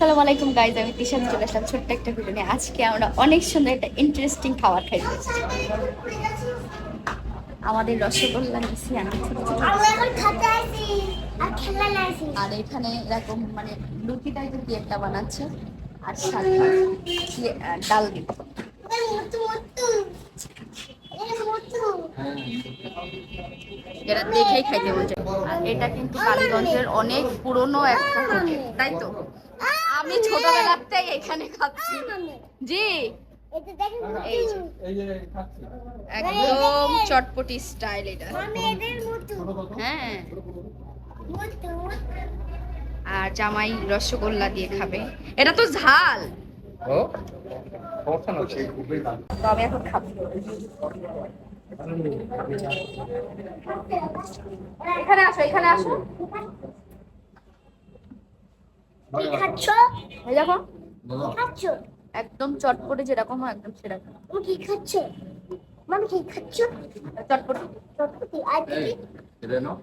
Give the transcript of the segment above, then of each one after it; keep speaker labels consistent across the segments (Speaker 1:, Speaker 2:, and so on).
Speaker 1: আসসালামু আলাইকুম গাইজ, আমি তিশান চলে আসলাম ছোট্ট একটা ভিডিও নিয়ে। আজকে আমরা অনেক সুন্দর একটা ইন্টারেস্টিং খাবার খাইতে এসেছি। আমাদের রসগোল্লা নিছি আমি ছোট ছোট আর এখানে এরকম মানে লুচি টাইপের কি একটা বানাচ্ছে আর সাথে ডাল দিব। এটা দেখেই খাইতে মন চায়। আর এটা কিন্তু কালীগঞ্জের অনেক পুরনো একটা হোটেল, তাই তো? আমি ছোটবেলাতেই এখানে খাচ্ছি। জি, একদম চটপটি স্টাইল এটা। হ্যাঁ, আর জামাই রসগোল্লা দিয়ে খাবে। এটা তো ঝাল। তো আমি এখন খাবো। এখানে আসো, এখানে আসো। এই দেখো, একদম চটপটি যেরকম হয় একদম সেরকম। কি খাচ্ছ? মামি কি খাচ্ছ? চটপটি। চটপটি আর কি? এটা নাও।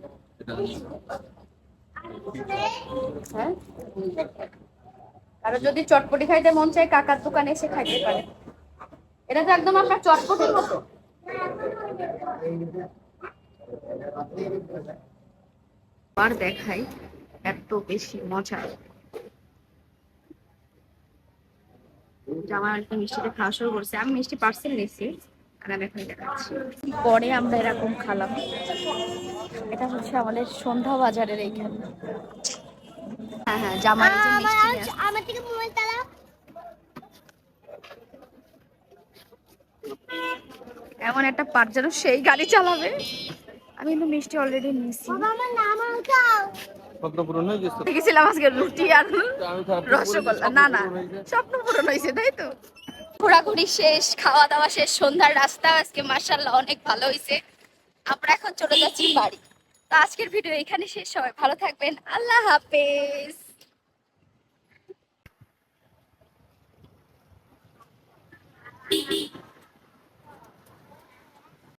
Speaker 1: হ্যাঁ, আর যদি চটপটি খাইতে মন চায় কাকার দোকানে এসে খাইতে পারে। এটা তো একদম আপনার চটপটির মতো। আর দেখাই এত বেশি মজা। আমার একটা মিষ্টিটা খাওয়া শুরু করছে, আমি মিষ্টি পার্সেল নিয়েছি আর আমি এখন দেখাচ্ছি। পরে আমরা এরকম খালাম। এটা হচ্ছে আমাদের সন্ধ্যা বাজারের এইখানে। হ্যাঁ হ্যাঁ, জামাই যে মিষ্টি নিয়ে আসছে। আমার থেকে মোবাইল তালা। এমন একটা পাট যেন সেই গাড়ি চালাবে। আমি কিন্তু মিষ্টি অলরেডি নিয়েছি। আমার নাম আউটাও স্বপ্ন পূরণ হয়ে গেছে। দেখেছিলাম আজকে রুটি আর রসগোল্লা। না না, স্বপ্ন পূরণ হয়েছে, তাই তো? ঘোরাঘুরি শেষ, খাওয়া দাওয়া শেষ, সন্ধ্যার রাস্তা আজকে মাশাআল্লাহ অনেক ভালো হয়েছে। আমরা এখন চলে যাচ্ছি বাড়ি। তো আজকের ভিডিও এখানে শেষ। সবাই ভালো থাকবেন, আল্লাহ হাফেজ।